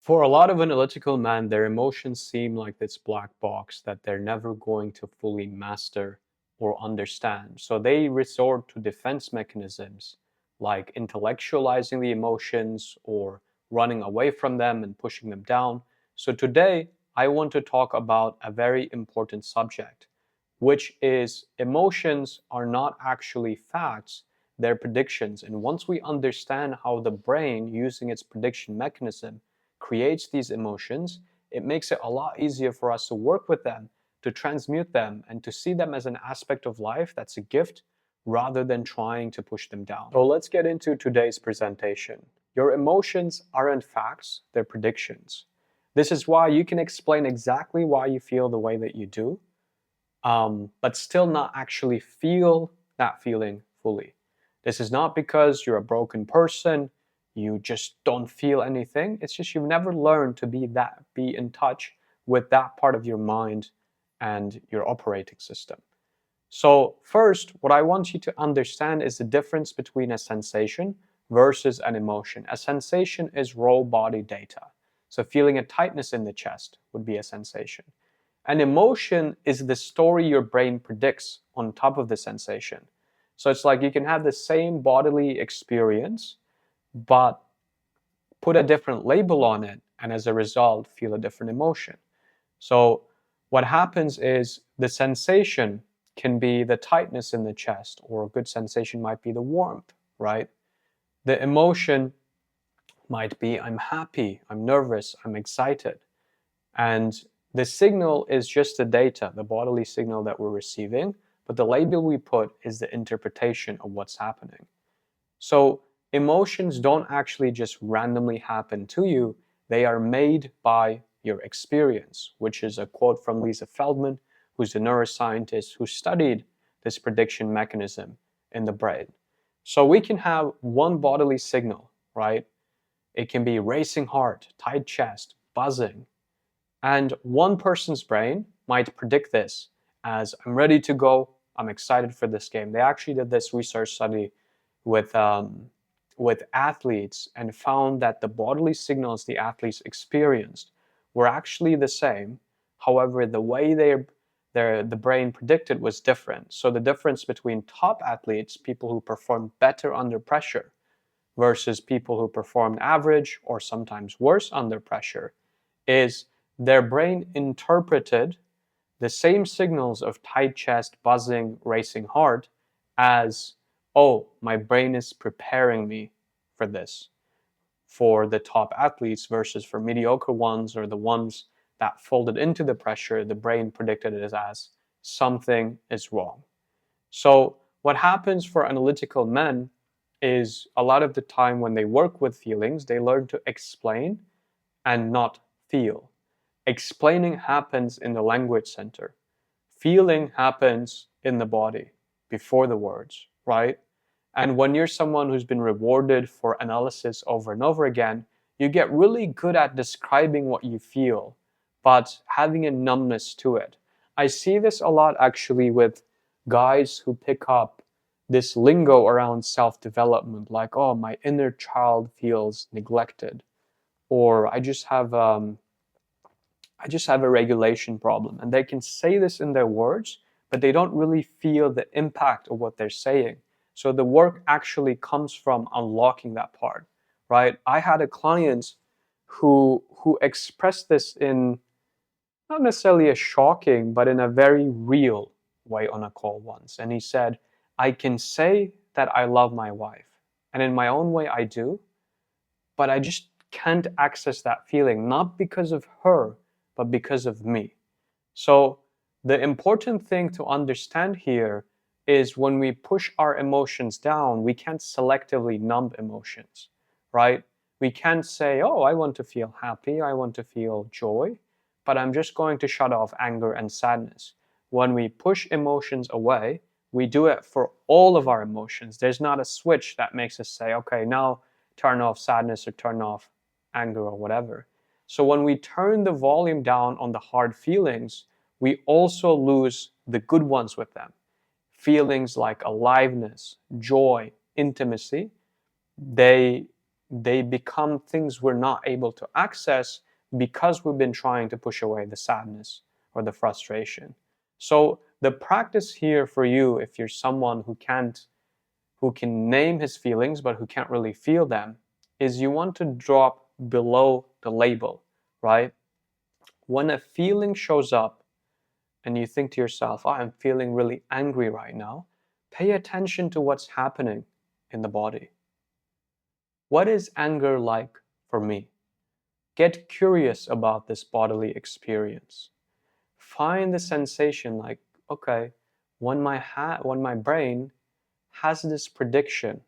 For a lot of analytical men, their emotions seem like this black box that they're never going to fully master or understand. So they resort to defense mechanisms like intellectualizing the emotions or running away from them and pushing them down. So today, I want to talk about a very important subject, which is emotions are not actually facts, they're predictions. And once we understand how the brain, using its prediction mechanism, creates these emotions, it makes it a lot easier for us to work with them, to transmute them, and to see them as an aspect of life that's a gift rather than trying to push them down. So let's get into today's presentation. Your emotions aren't facts, they're predictions. This is why you can explain exactly why you feel the way that you do, but still not actually feel that feeling fully. This is not because you're a broken person, you just don't feel anything. It's just you've never learned to be in touch with that part of your mind and your operating system. So first, what I want you to understand is the difference between a sensation versus an emotion. A sensation is raw body data. So feeling a tightness in the chest would be a sensation. An emotion is the story your brain predicts on top of the sensation. So it's like you can have the same bodily experience, but put a different label on it, and as a result, feel a different emotion. So what happens is the sensation can be the tightness in the chest, or a good sensation might be the warmth, right? The emotion might be I'm happy, I'm nervous, I'm excited. And the signal is just the data, the bodily signal that we're receiving, but the label we put is the interpretation of what's happening. So emotions don't actually just randomly happen to you, they are made by your experience, which is a quote from Lisa Feldman, who's a neuroscientist who studied this prediction mechanism in the brain. So we can have one bodily signal, right? It can be racing heart, tight chest, buzzing, and one person's brain might predict this as I'm ready to go, I'm excited for this game. They actually did this research study with athletes and found that the bodily signals the athletes experienced were actually the same. However, the way the brain predicted was different. So the difference between top athletes, people who performed better under pressure, versus people who performed average or sometimes worse under pressure, is their brain interpreted the same signals of tight chest, buzzing, racing heart as, oh, my brain is preparing me for this, for the top athletes, versus for mediocre ones or the ones that folded into the pressure, the brain predicted it as something is wrong. So what happens for analytical men is a lot of the time when they work with feelings, they learn to explain and not feel. Explaining happens in the language center. Feeling happens in the body before the words, right? And when you're someone who's been rewarded for analysis over and over again, you get really good at describing what you feel, but having a numbness to it. I see this a lot actually with guys who pick up this lingo around self-development, like, oh, my inner child feels neglected, or I just have a regulation problem. And they can say this in their words, but they don't really feel the impact of what they're saying. So the work actually comes from unlocking that part, right? I had a client who expressed this in not necessarily a shocking, but in a very real way on a call once. And he said, I can say that I love my wife, and in my own way I do, but I just can't access that feeling, not because of her, but because of me. So the important thing to understand here is when we push our emotions down, we can't selectively numb emotions, right? We can't say, oh, I want to feel happy, I want to feel joy, but I'm just going to shut off anger and sadness. When we push emotions away, we do it for all of our emotions. There's not a switch that makes us say, okay, now turn off sadness or turn off anger or whatever. So when we turn the volume down on the hard feelings, we also lose the good ones with them. Feelings like aliveness, joy, intimacy, they they become things we're not able to access because we've been trying to push away the sadness or the frustration. So the practice here for you, if you're someone who can name his feelings but who can't really feel them, is you want to drop below the label, right? When a feeling shows up and you think to yourself, oh, I'm feeling really angry right now, pay attention to what's happening in the body. What is anger like for me? Get curious about this bodily experience. Find the sensation like, okay, when my brain has this prediction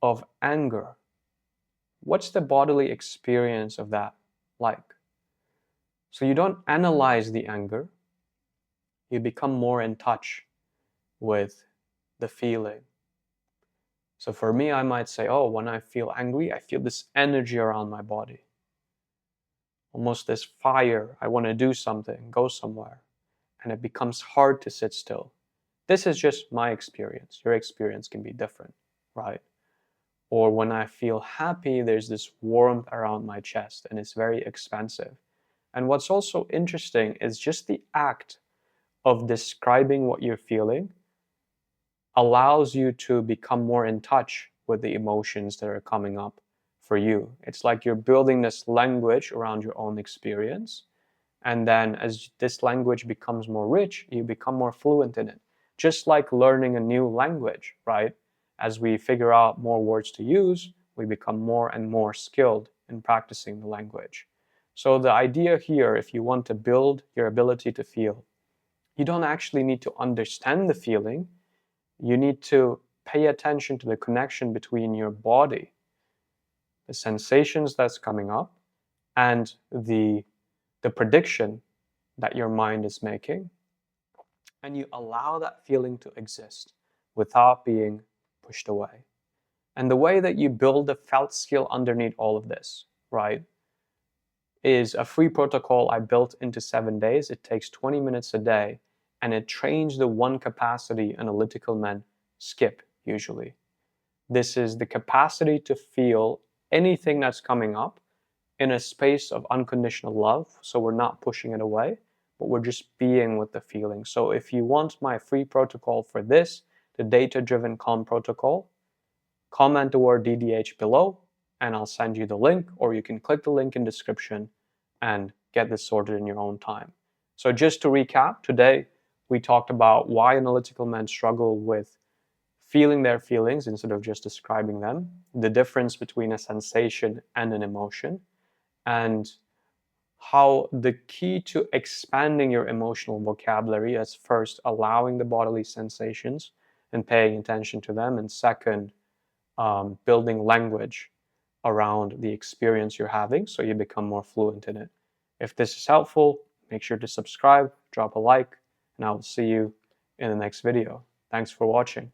of anger, what's the bodily experience of that like? So you don't analyze the anger, you become more in touch with the feeling. So for me, I might say, oh, when I feel angry, I feel this energy around my body. Almost this fire. I want to do something, go somewhere. And it becomes hard to sit still. This is just my experience. Your experience can be different, right? Or when I feel happy, there's this warmth around my chest and it's very expansive. And what's also interesting is just the act of describing what you're feeling allows you to become more in touch with the emotions that are coming up for you. It's like you're building this language around your own experience. And then as this language becomes more rich, you become more fluent in it. Just like learning a new language, right? As we figure out more words to use, we become more and more skilled in practicing the language. So the idea here, if you want to build your ability to feel, you don't actually need to understand the feeling. You need to pay attention to the connection between your body, the sensations that's coming up, and the prediction that your mind is making, and you allow that feeling to exist without being pushed away. And the way that you build the felt skill underneath all of this, right, is a free protocol I built into 7 days. It takes 20 minutes a day, and it trains the one capacity analytical men skip usually. This is the capacity to feel anything that's coming up in a space of unconditional love. So we're not pushing it away, but we're just being with the feeling. So if you want my free protocol for this, the data-driven calm protocol, comment the word DDH below and I'll send you the link, or you can click the link in description and get this sorted in your own time. So just to recap, today we talked about why analytical men struggle with feeling their feelings instead of just describing them, the difference between a sensation and an emotion, and how the key to expanding your emotional vocabulary is first allowing the bodily sensations and paying attention to them, and second, building language around the experience you're having so you become more fluent in it. If this is helpful, make sure to subscribe, drop a like, and I will see you in the next video. Thanks for watching.